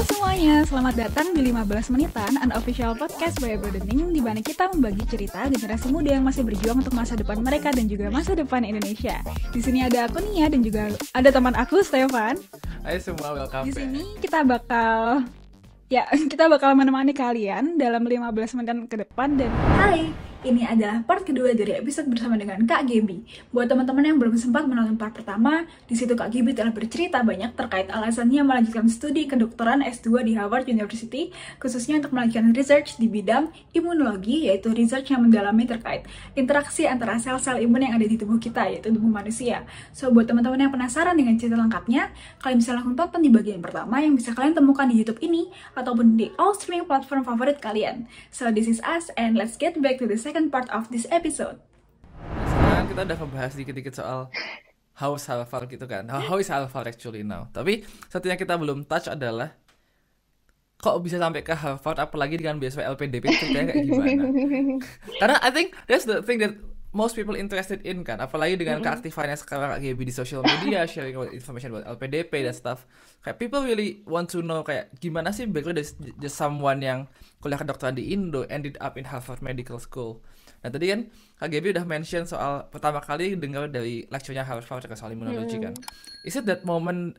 semuanya, selamat datang di 15 Menitan, unofficial podcast by Broadening, di mana kita membagi cerita generasi muda yang masih berjuang untuk masa depan mereka dan juga masa depan Indonesia. Di sini ada aku Nia dan juga ada teman aku Stefan. Hai semua, welcome. Di sini kita bakal menemani kalian dalam 15 menit ke depan dan ini adalah part kedua dari episode bersama dengan Kak Gaby. Buat teman-teman yang belum sempat menonton part pertama, di situ Kak Gaby telah bercerita banyak terkait alasannya melanjutkan studi kedokteran S2 di Harvard University, khususnya untuk melanjutkan research di bidang imunologi, yaitu research yang mendalami terkait interaksi antara sel-sel imun yang ada di tubuh kita, yaitu tubuh manusia. So, buat teman-teman yang penasaran dengan cerita lengkapnya, kalian bisa langsung tonton di bagian pertama yang bisa kalian temukan di YouTube ini, ataupun di all streaming platform favorit kalian. So, this is us, and let's get back to the second part of this episode. Sekarang kita udah membahas dikit-dikit soal how is Harvard gitu kan. How is Harvard actually now. Tapi satu yang kita belum touch adalah kok bisa sampai ke Harvard, apalagi dengan beasiswa LPDP, ceritanya kayak gimana. Karena I think that's the thing that most people interested in kan. Apalagi dengan keaktifannya sekarang Kak Gaby di social media, sharing information about LPDP dan stuff. Kayak people really want to know kayak gimana sih background dari someone yang kuliah kedokteran di Indo ended up in Harvard Medical School. Nah tadi kan Kak Gaby udah mention soal pertama kali dengar dari lecture-nya Harvard soal imunologi kan. Is it that moment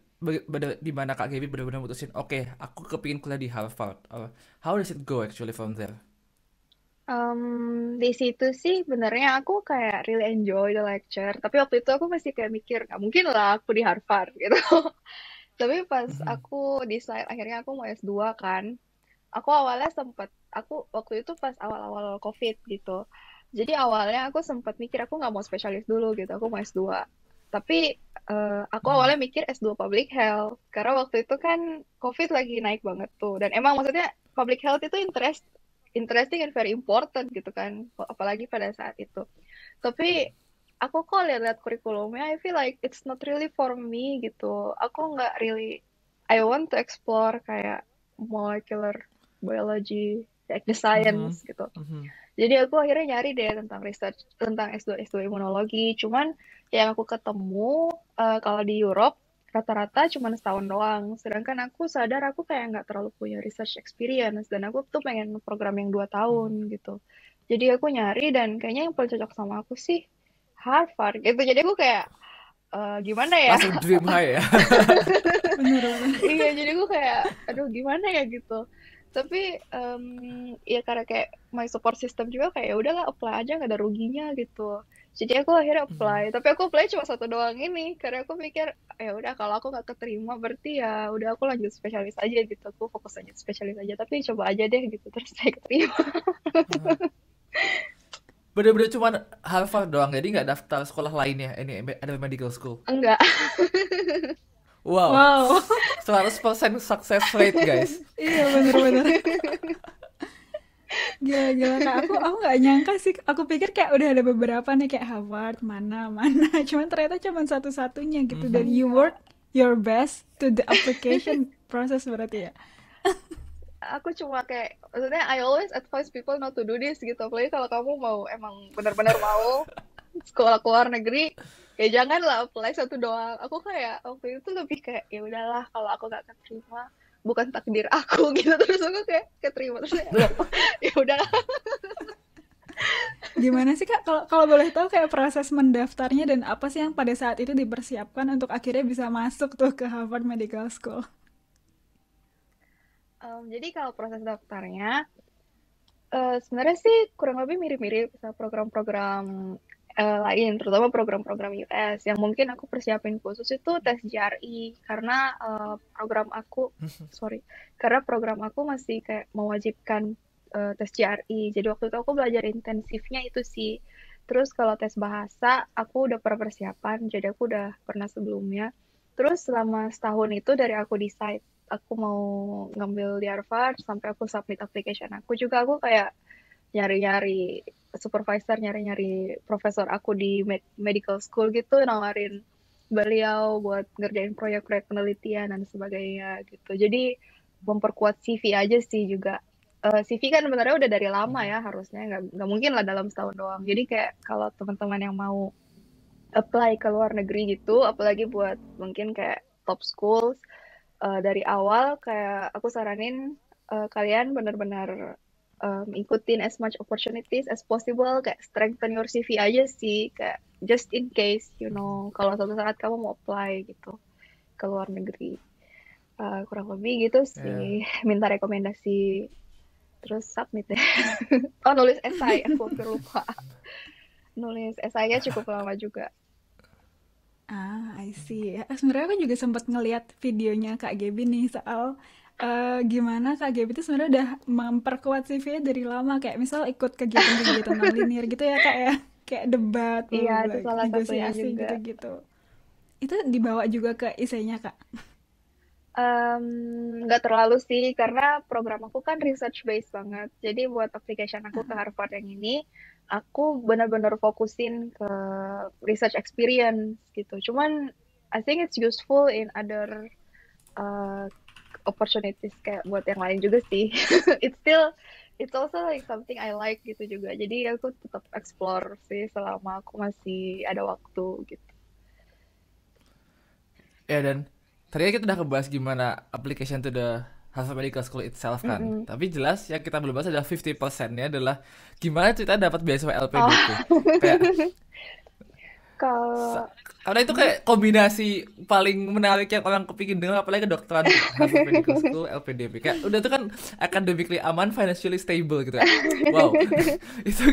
di mana Kak Gaby benar-benar mutusin oke, aku kepingin kuliah di Harvard? Or how does it go actually from there? Di situ sih benernya aku kayak really enjoy the lecture. Tapi waktu itu aku masih kayak mikir, nggak mungkin lah aku di Harvard gitu. Tapi pas aku decide akhirnya aku mau S2 kan. Aku awalnya aku waktu itu pas awal-awal COVID gitu. Jadi awalnya aku sempat mikir aku nggak mau spesialis dulu gitu, aku mau S2. Tapi aku awalnya mikir S2 Public Health. Karena waktu itu kan COVID lagi naik banget tuh. Dan emang maksudnya Public Health itu interesting and very important gitu kan, apalagi pada saat itu. Tapi aku kok lihat-lihat kurikulumnya, I feel like it's not really for me gitu. Aku nggak really, I want to explore kayak molecular biology, like the science gitu. Jadi aku akhirnya nyari deh tentang research, tentang S2 imunologi. Cuman yang aku ketemu kalau di Europe, rata-rata cuma setahun doang. Sedangkan aku sadar aku kayak nggak terlalu punya research experience. Dan aku tuh pengen program yang 2 tahun gitu. Jadi aku nyari dan kayaknya yang paling cocok sama aku sih Harvard gitu. Jadi aku kayak gimana ya? Langsung dream high ya. Bener-bener. Iya, jadi aku kayak aduh gimana ya gitu. Tapi ya karena kayak my support system juga kayak ya udahlah apply aja nggak ada ruginya gitu. Jadi aku akhirnya apply, tapi aku apply cuma satu doang ini karena aku pikir ya udah kalau aku nggak keterima berarti ya udah aku lanjut spesialis aja gitu, aku fokus lanjut spesialis aja, tapi coba aja deh gitu terus saya keterima. Bener-bener cuma Harvard doang, jadi nggak daftar sekolah lainnya. Ini ada medical school. Enggak. Wow. 100% success rate guys. Iya bener-bener. Gila Kak, aku nggak nyangka sih. Aku pikir kayak udah ada beberapa nih kayak Harvard, mana. Cuman ternyata cuma satu-satunya gitu. Dan you work your best to the application process berarti ya. Aku cuma kayak maksudnya I always advise people not to do this gitu, apalagi kalau kamu mau emang benar-benar mau sekolah ke luar negeri ya janganlah apply satu doang. Aku kayak waktu itu lebih kayak ya udahlah kalau aku nggak keterima bukan takdir aku gitu, terus aku kayak keterima terus ya udahlah. Gimana sih Kak kalau boleh tahu kayak proses mendaftarnya dan apa sih yang pada saat itu dipersiapkan untuk akhirnya bisa masuk tuh ke Harvard Medical School? Jadi kalau proses daftarnya sebenarnya sih kurang lebih mirip-mirip sama program-program lain, terutama program-program US. Yang mungkin aku persiapin khusus itu tes GRE karena program aku masih kayak mewajibkan tes GRE. Jadi waktu itu aku belajar intensifnya itu sih. Terus kalau tes bahasa aku udah pernah persiapan, jadi aku udah pernah sebelumnya. Terus selama setahun itu dari aku decide aku mau ngambil di Harvard sampai aku submit application aku juga, aku kayak nyari-nyari supervisor, nyari-nyari profesor aku di medical school gitu, nawarin beliau buat ngerjain proyek-proyek penelitian dan sebagainya gitu. Jadi memperkuat CV aja sih juga. CV kan sebenarnya udah dari lama ya, harusnya nggak mungkin lah dalam setahun doang. Jadi kayak kalau teman-teman yang mau apply ke luar negeri gitu, apalagi buat mungkin kayak top schools, dari awal kayak aku saranin kalian benar-benar ikutin as much opportunities as possible, kayak strengthen your CV aja sih, kayak just in case, kalau suatu saat kamu mau apply gitu ke luar negeri. Kurang lebih gitu Ya. sih, minta rekomendasi, terus submit deh. Oh, nulis esai, aku hampir lupa. Nulis esainya cukup lama juga. I see. Sebenarnya aku juga sempat ngeliat videonya Kak Gaby nih soal gimana Kak Gaby itu sebenarnya udah memperkuat CV-nya dari lama. Kayak misal ikut kegiatan-kegiatan non linear gitu ya Kak ya. Kayak debat, bla Iya, bla itu bla, salah satunya negosiasi juga. gitu-gitu. Itu dibawa juga ke esainya Kak. Nggak terlalu sih, karena program aku kan research based banget. Jadi buat application aku ke Harvard yang ini, aku benar-benar fokusin ke research experience gitu. Cuman I think it's useful in other uh, opportunities kayak buat yang lain juga sih. It's also like something I like gitu juga. Jadi aku tetap explore sih selama aku masih ada waktu gitu. Ya, dan tadi kita udah ngebahas gimana application to the Harvard Medical School itself kan. Mm-mm. Tapi jelas yang kita belum bahas adalah 50%-nya adalah gimana cerita dapat beasiswa LPDP. Oh, Kayak kalau karena itu kayak kombinasi paling menarik yang orang kepingin dengar, apalagi kedokteran Harvard Medical School LPDP. Kayak udah itu kan academically aman, financially stable gitu ya. Wow. Itu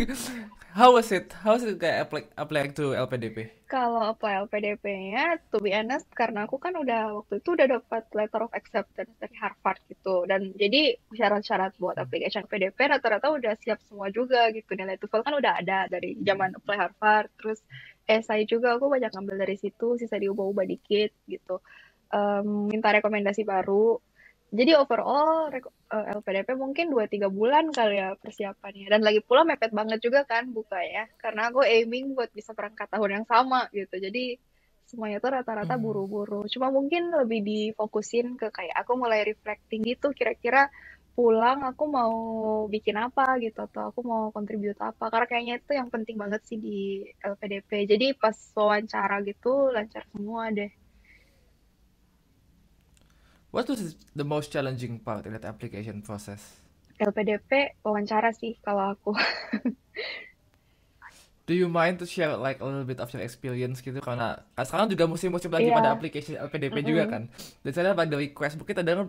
how was it kayak apply to LPDP? Kalau apply LPDP-nya, to be honest, karena aku kan waktu itu udah dapat letter of acceptance dari Harvard gitu. Dan jadi syarat-syarat buat application LPDP rata-rata udah siap semua juga gitu. Nilai TOEFL kan udah ada dari zaman apply Harvard. Terus esai juga aku banyak ngambil dari situ, sisa diubah-ubah dikit gitu. Minta rekomendasi baru. Jadi overall LPDP mungkin 2-3 bulan kali ya persiapannya. Dan lagi pula mepet banget juga kan buka ya. Karena aku aiming buat bisa berangkat tahun yang sama gitu. Jadi semuanya tuh rata-rata buru-buru. Cuma mungkin lebih difokusin ke kayak aku mulai reflecting gitu. Kira-kira pulang aku mau bikin apa gitu. Atau aku mau contribute apa. Karena kayaknya itu yang penting banget sih di LPDP. Jadi pas wawancara gitu lancar semua deh. What was the most challenging part in that application process? LPDP wawancara sih kalau aku. Do you mind to share like a little bit of your experience gitu, karena sekarang juga musim-musim lagi pada Iya. application LPDP juga Mm-mm. kan. Dan saya pada request mungkin ada kan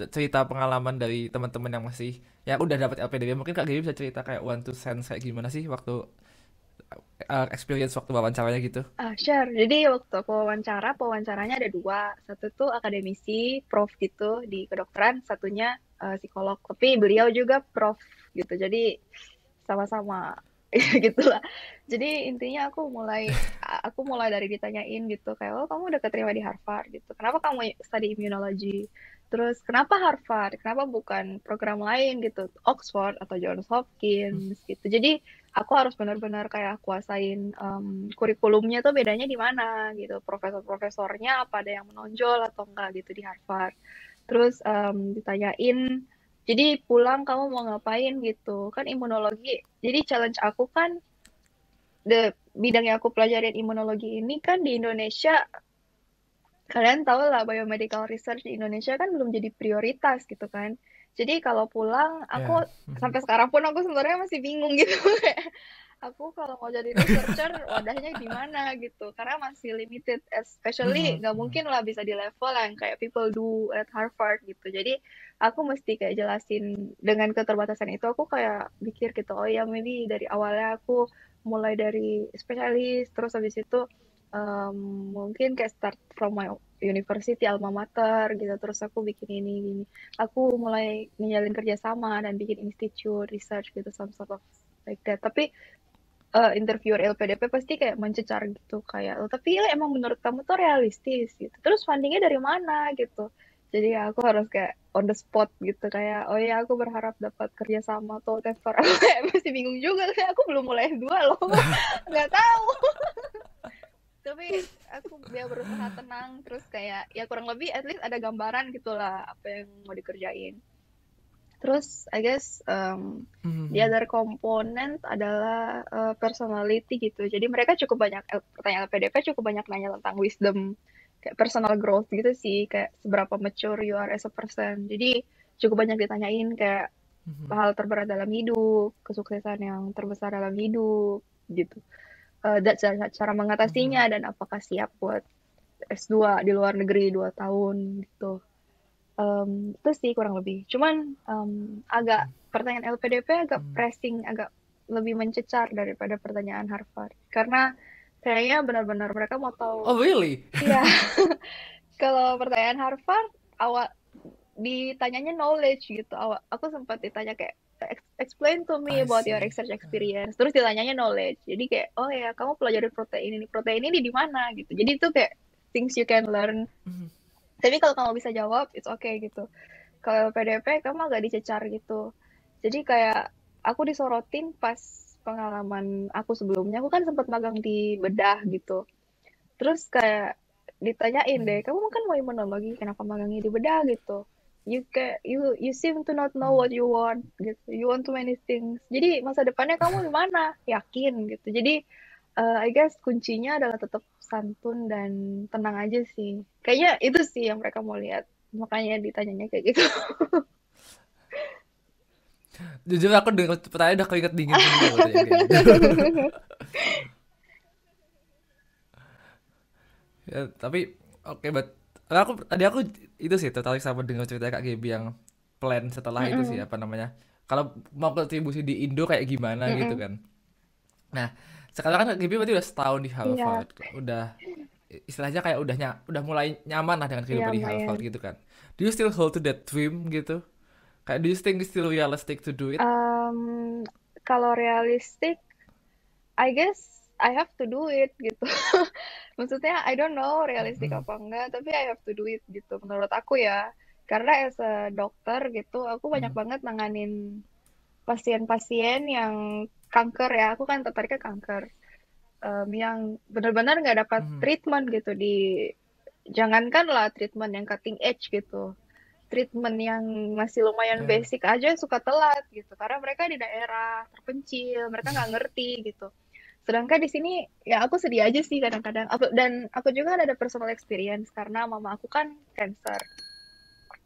cerita pengalaman dari teman-teman yang masih yang udah dapat LPDP. Mungkin Kak Gaby bisa cerita kayak one to sense kayak gimana sih waktu experience waktu wawancaranya gitu. Sure. Jadi waktu aku pewawancaranya ada dua. Satu tuh akademisi, prof gitu di kedokteran, satunya psikolog. Tapi beliau juga prof gitu. Jadi sama-sama gitulah. Jadi intinya aku mulai dari ditanyain gitu kayak, oh kamu udah keterima di Harvard gitu. Kenapa kamu study immunology? Terus kenapa Harvard? Kenapa bukan program lain gitu, Oxford atau Johns Hopkins gitu. Jadi aku harus benar-benar kayak kuasain kurikulumnya tuh bedanya di mana gitu. Profesor-profesornya apa ada yang menonjol atau enggak gitu di Harvard. Terus ditanyain, jadi pulang kamu mau ngapain gitu. Kan imunologi. Jadi challenge aku kan bidang yang aku pelajarin imunologi ini kan di Indonesia, kalian tahu lah biomedical research di Indonesia kan belum jadi prioritas gitu kan. Jadi kalau pulang, aku Ya. sampai sekarang pun aku sebenarnya masih bingung gitu. Aku kalau mau jadi researcher, wadahnya di mana gitu. Karena masih limited, especially nggak mungkin lah bisa di level yang kayak people do at Harvard gitu. Jadi aku mesti kayak jelasin dengan keterbatasan itu, aku kayak mikir gitu, oh ya maybe dari awalnya aku mulai dari spesialis, terus habis itu mungkin kayak start from my university alma mater gitu, terus aku bikin ini gini, aku mulai ngejalin kerjasama dan bikin institute research gitu, some sort of like that. Tapi interviewer LPDP pasti kayak mencecar gitu kayak, oh, tapi ya emang menurut kamu tuh realistis gitu, terus fundingnya dari mana gitu. Jadi ya aku harus kayak on the spot gitu kayak, oh ya aku berharap dapat kerjasama atau whatever. Aku kayak masih bingung juga, kayak aku belum mulai S2 loh. Nggak tahu. Tapi aku biar berusaha tenang, terus kayak ya kurang lebih at least ada gambaran gitulah apa yang mau dikerjain. Terus I guess the other component adalah personality gitu. Jadi mereka cukup banyak pertanyaan LPDP, cukup banyak nanya tentang wisdom kayak personal growth gitu sih, kayak seberapa mature you are as a person. Jadi cukup banyak ditanyain kayak Mhm. hal terberat dalam hidup, kesuksesan yang terbesar dalam hidup gitu. Dan cara Mhm. mengatasinya dan apakah siap buat S2 di luar negeri 2 tahun gitu. Itu sih kurang lebih. Cuman agak pertanyaan LPDP agak Mhm. pressing, agak lebih mencecar daripada pertanyaan Harvard. Karena kayaknya benar-benar mereka mau tahu. Oh really? Iya, kalau pertanyaan Harvard awal ditanyanya knowledge gitu. Aku sempat ditanya kayak explain to me I about your see. research experience. Terus ditanyanya knowledge. Jadi kayak oh ya kamu pelajari protein ini. Protein ini di mana gitu. Jadi itu kayak things you can learn. Mhm. Tapi kalau kamu bisa jawab, it's okay gitu. Kalau PDP kamu agak dicecar gitu. Jadi kayak aku disorotin pas pengalaman aku sebelumnya. Aku kan sempat magang di bedah gitu. Terus kayak ditanyain deh, Mhm. kamu kan mau imunologi, kenapa magangnya di bedah gitu? You seem to not know Mhm. what you want gitu. You want too many things. Jadi masa depannya kamu di mana? Yakin gitu. Jadi I guess kuncinya adalah tetap santun dan tenang aja sih. Kayaknya itu sih yang mereka mau lihat. Makanya ditanyanya kayak gitu. Jujur aku dengar pertanyaan udah keringet dingin sendiri loh yang kayak gitu. Ya, tapi oke, tadi aku itu sih tertarik sama dengar cerita Kak Gaby yang plan setelah itu sih Mm-mm. apa namanya. Kalau mau kontribusi di Indo kayak gimana gitu Mm-mm. kan. Nah, sekarang kan Kak Gaby berarti udah setahun di Iya, Harvard. Udah istilahnya kayak udah mulai nyaman lah dengan iya kehidupan di Harvard lumayan. gitu kan. Do you still hold to that dream gitu? Kayak do you think it's still realistic to do it? Um, Kalau realistik, I guess I have to do it gitu. Maksudnya I don't know realistik Mhm. apa enggak, tapi I have to do it gitu menurut aku ya. Karena as a dokter gitu, aku banyak Mhm. banget nanganin pasien-pasien yang kanker ya. Aku kan tertariknya kanker. Yang benar-benar nggak dapat Mhm. treatment gitu jangankan lah treatment yang cutting edge gitu. Treatment yang masih lumayan Ya. basic aja suka telat gitu. Karena mereka di daerah terpencil, mereka nggak ngerti gitu. Sedangkan di sini ya aku sedih aja sih kadang-kadang. Dan aku juga ada personal experience karena mama aku kan cancer.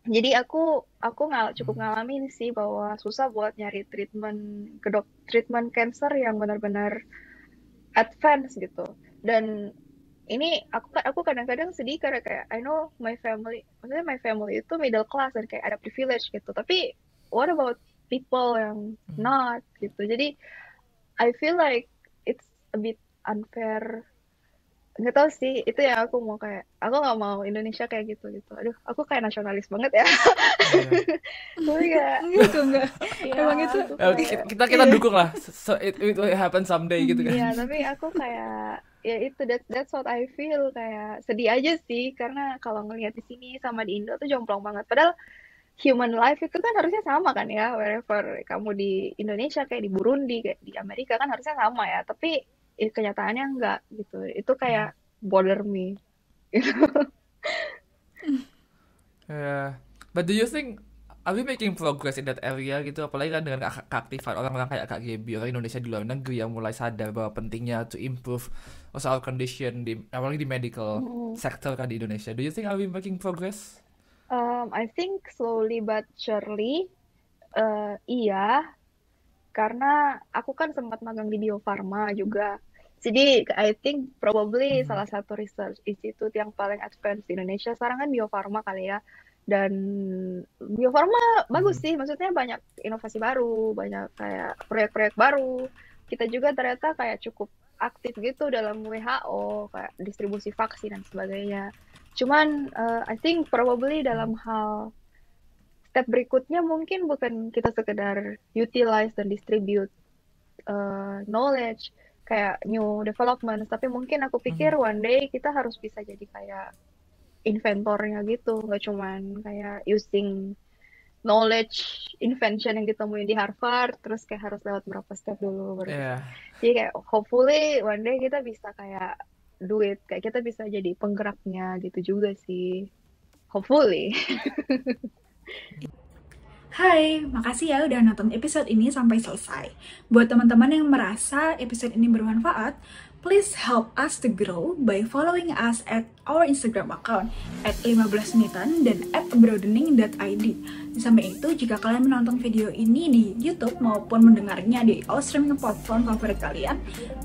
Jadi aku nggak cukup Mhm. ngalamin sih bahwa susah buat nyari treatment cancer yang benar-benar advance gitu. Dan ini aku kadang-kadang sedih karena kayak I know my family, maksudnya my family itu middle class dan kayak ada privilege gitu. Tapi what about people yang Mhm. not gitu. Jadi I feel like it's a bit unfair. Nggak tahu sih, itu yang aku mau kayak, aku nggak mau Indonesia kayak gitu gitu. Aduh, aku kayak nasionalis banget ya. Iya. Tapi kayak, Enggak kok, enggak. ya Emang itu, aku Ya, kayak, kita iya. dukung lah. So it will happen someday gitu kan. ya tapi aku kayak, ya itu that's what I feel kayak sedih aja sih karena kalau ngelihat di sini sama di Indo tuh jomplang banget. Padahal human life itu kan harusnya sama kan ya, wherever kamu di Indonesia kayak di Burundi kayak di Amerika kan harusnya sama ya. Tapi kenyataannya enggak gitu. Itu kayak bother me. Yeah. But do you think are we making progress in that area gitu? Apalagi kan dengan keaktifan orang-orang kayak Kak Gaby, orang Indonesia di luar negeri yang mulai sadar bahwa pentingnya to improve social condition apalagi di medical Mm. sector kan di Indonesia. Do you think are we making progress? I think slowly but surely, iya, karena aku kan sempat magang di Bio Farma juga. Jadi I think probably Mhm. salah satu research institute yang paling advance di Indonesia sekarang kan Bio Farma kali ya. Dan Bio Farma bagus Mhm. sih, maksudnya banyak inovasi baru, banyak kayak proyek-proyek baru. Kita juga ternyata kayak cukup aktif gitu dalam WHO, kayak distribusi vaksin dan sebagainya. Cuman I think probably Mhm. dalam hal step berikutnya mungkin bukan kita sekedar utilize dan distribute knowledge kayak new development, tapi mungkin aku pikir Mhm. one day kita harus bisa jadi kayak inventornya gitu, nggak cuman kayak using knowledge invention yang ditemuin di Harvard terus kayak harus lewat berapa step dulu baru bisa. Yeah. Jadi kayak hopefully one day kita bisa kayak do it, kayak kita bisa jadi penggeraknya gitu juga sih, hopefully. Hai, makasih ya udah nonton episode ini sampai selesai. Buat teman-teman yang merasa episode ini bermanfaat, Please help us to grow by following us at our Instagram account @15menitan dan @broadening.id. Di samping itu, jika kalian menonton video ini di YouTube maupun mendengarnya di all streaming platform favorit kalian,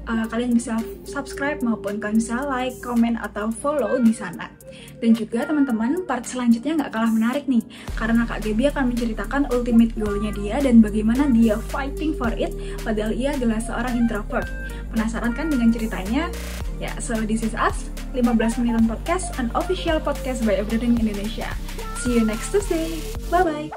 kalian bisa subscribe maupun kalian bisa like, comment, atau follow di sana. Dan juga teman-teman, part selanjutnya nggak kalah menarik nih, karena Kak Gaby akan menceritakan ultimate goal-nya dia dan bagaimana dia fighting for it, padahal ia adalah seorang introvert. Penasaran kan dengan ceritanya? Ya, so this is us, 15 Menitan Podcast, an official podcast by Everything Indonesia. See you next Tuesday. Bye-bye.